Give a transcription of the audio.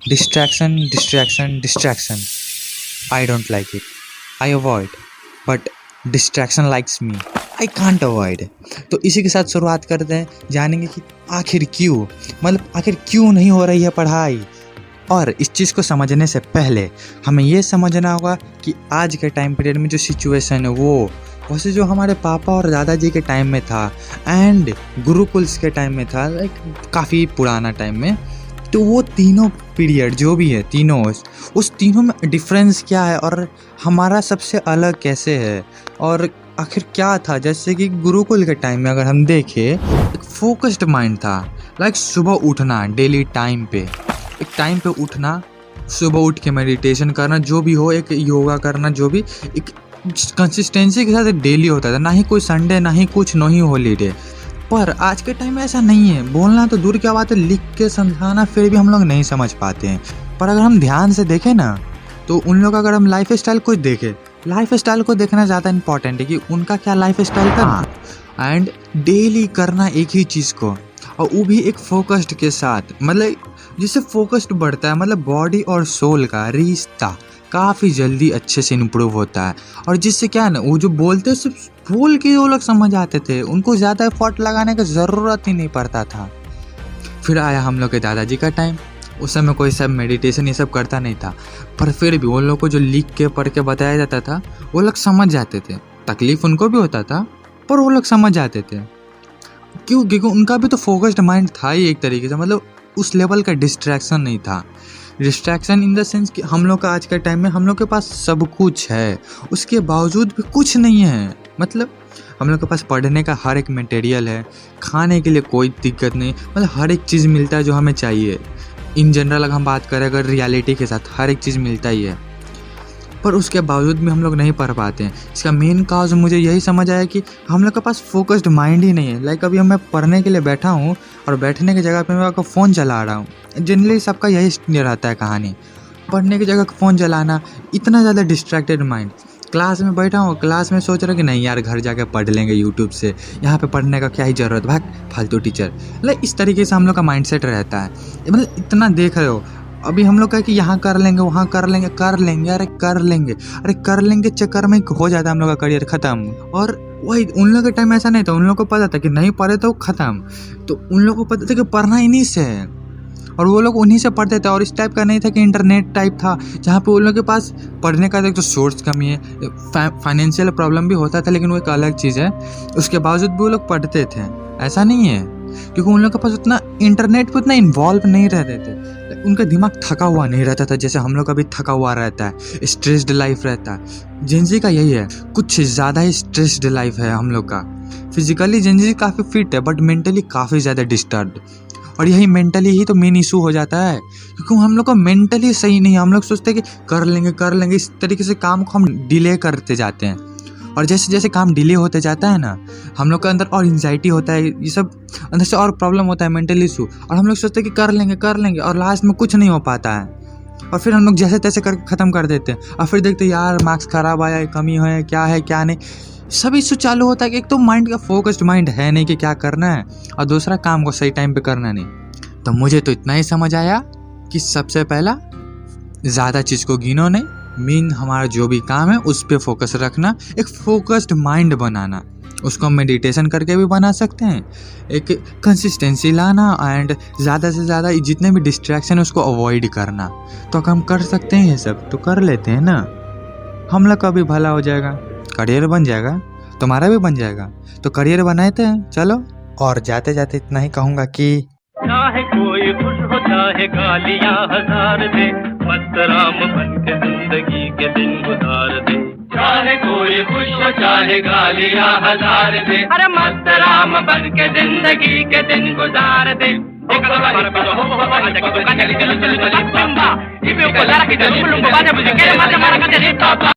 Distraction, distraction, distraction. I don't like it. I avoid. But distraction likes me. I can't avoid. तो इसी के साथ शुरुआत करते हैं, जानेंगे कि आखिर क्यों, मतलब आखिर क्यों नहीं हो रही है पढ़ाई। और इस चीज़ को समझने से पहले हमें ये समझना होगा कि आज के टाइम पीरियड में जो सिचुएशन है वो वैसे जो हमारे पापा और दादाजी के टाइम में था एंड गुरुकुल्स के टाइम में था, लाइक काफ़ी पुराना टाइम में, तो वो तीनों पीरियड जो भी है तीनों उस तीनों में डिफरेंस क्या है और हमारा सबसे अलग कैसे है और आखिर क्या था। जैसे कि गुरुकुल के टाइम में अगर हम देखें, एक फोकस्ड माइंड था, लाइक सुबह उठना डेली टाइम पे, एक टाइम पे उठना, सुबह उठ के मेडिटेशन करना, जो भी हो, एक योगा करना, जो भी एक कंसिस्टेंसी के साथ डेली होता था, ना ही कोई संडे, ना ही कुछ, ना ही हॉलीडे। पर आज के टाइम में ऐसा नहीं है। बोलना तो दूर की बात है, लिख के समझाना फिर भी हम लोग नहीं समझ पाते हैं। पर अगर हम ध्यान से देखें ना, तो उन लोग अगर हम लाइफ स्टाइल को देखें, लाइफ स्टाइल को देखना ज़्यादा इंपॉर्टेंट है कि उनका क्या लाइफ स्टाइल था एंड डेली करना एक ही चीज़ को, और वो भी एक फोकस्ड के साथ, मतलब जिससे फोकस्ड बढ़ता है, मतलब बॉडी और सोल का रिश्ता काफ़ी जल्दी अच्छे से इम्प्रूव होता है। और जिससे क्या है ना, वो जो बोलते सिर्फ बोल के वो लोग समझ आते थे, उनको ज़्यादा एफर्ट लगाने का ज़रूरत ही नहीं पड़ता था। फिर आया हम लोग के दादाजी का टाइम। उस समय कोई सब मेडिटेशन ये सब करता नहीं था, पर फिर भी उन लोग को जो लिख के पढ़ के बताया जाता था वो लोग समझ जाते थे। तकलीफ उनको भी होता था पर वो लोग समझ जाते थे। क्यों? क्योंकि उनका भी तो फोकस्ड माइंड था ही एक तरीके से, मतलब उस लेवल का डिस्ट्रैक्शन नहीं था। डिस्ट्रैक्शन इन द सेंस कि हम लोग का आज के टाइम में हम लोग के पास सब कुछ है, उसके बावजूद भी कुछ नहीं है। मतलब हम लोग के पास पढ़ने का हर एक मटेरियल है, खाने के लिए कोई दिक्कत नहीं, मतलब हर एक चीज़ मिलता है जो हमें चाहिए। इन जनरल अगर हम बात करें, अगर रियलिटी के साथ हर एक चीज़ मिलता ही है, पर उसके बावजूद भी हम लोग नहीं पढ़ पाते हैं। इसका मेन काज मुझे यही समझ आया कि हम लोग के पास फोकस्ड माइंड ही नहीं है। लाइक अभी मैं पढ़ने के लिए बैठा हूँ और बैठने की जगह पे मैं आपका फ़ोन चला रहा हूँ। जनरली सबका यही रहता है कहानी, पढ़ने की जगह फ़ोन चलाना, इतना ज़्यादा डिस्ट्रैक्टेड माइंड। क्लास में बैठा हूँ, क्लास में सोच रहा कि नहीं यार घर जाके पढ़ लेंगे यूट्यूब से, यहाँ पे पढ़ने का क्या ही ज़रूरत, भाग फालतू टीचर। मतलब इस तरीके से हम लोग का माइंडसेट रहता है। मतलब इतना देख रहे हो, अभी हम लोग कहे कि यहाँ कर लेंगे, वहाँ कर लेंगे, अरे कर लेंगे चक्कर में हो जाता है हम लोग का करियर ख़त्म। और वही उन लोगों के टाइम ऐसा नहीं था, उन लोगों को पता था कि नहीं पढ़े तो ख़त्म। तो उन लोगों को पता था कि पढ़ना इन्हीं से है और वो लोग उन्हीं से पढ़ते थे। और इस टाइप का नहीं था कि इंटरनेट टाइप था जहाँ पे उन लोगों के पास पढ़ने का एक तो सोर्स कमी है, फाइनेंशियल प्रॉब्लम भी होता था, लेकिन वो एक अलग चीज़ है। उसके बावजूद भी वो लोग पढ़ते थे, ऐसा नहीं है, क्योंकि उन लोग के पास उतना इंटरनेट पे उतना इन्वॉल्व नहीं रहते थे। उनका दिमाग थका हुआ नहीं रहता था जैसे हम लोग अभी थका हुआ रहता है, स्ट्रेस्ड लाइफ रहता है। जेंजी का यही है, कुछ ज़्यादा ही स्ट्रेस्ड लाइफ है हम लोग का। फिजिकली जेंजी काफ़ी फिट है बट मेंटली काफ़ी ज़्यादा डिस्टर्ब्ड। और यही मेंटली ही तो मेन इशू हो जाता है, क्योंकि हम लोग को मेंटली सही नहीं है। हम लोग सोचते हैं कि कर लेंगे, इस तरीके से काम को हम डिले करते जाते हैं। और जैसे जैसे काम डिले होते जाता है ना, हम लोग के अंदर और एंजाइटी होता है, ये सब अंदर से और प्रॉब्लम होता है, मेंटल इशू। और हम लोग सोचते हैं कि कर लेंगे और लास्ट में कुछ नहीं हो पाता है। और फिर हम लोग जैसे तैसे कर ख़त्म कर देते हैं। और फिर देखते हैं यार मार्क्स ख़राब आया है, कमी है क्या नहीं। सब इशू चालू होता है कि एक तो माइंड का फोकस्ड माइंड है नहीं कि क्या करना है, और दूसरा काम को सही टाइम पे करना नहीं। तो मुझे तो इतना ही समझ आया कि सबसे पहला ज़्यादा चीज़ को गिनो नहीं, मेन हमारा जो भी काम है उस पर फोकस रखना, एक फोकस्ड माइंड बनाना। उसको हम मेडिटेशन करके भी बना सकते हैं, एक कंसिस्टेंसी लाना एंड ज़्यादा से ज़्यादा जितने भी डिस्ट्रैक्शन है उसको अवॉइड करना। तो हम कर सकते हैं ये सब, तो कर लेते हैं ना, हम लोग का भी भला हो जाएगा, करियर बन जाएगा, तुम्हारा भी बन जाएगा। तो करियर बनाते हैं चलो। और जाते जाते इतना ही कहूँगा कि चाहे कोई खुश हो चाहे गालियां हजार दे, मस्त राम बन के जिंदगी के दिन गुजार दे। चाहे कोई खुश हो चाहे गालियां हजार दे, अरे मस्त राम बन के जिंदगी के दिन गुजार दे।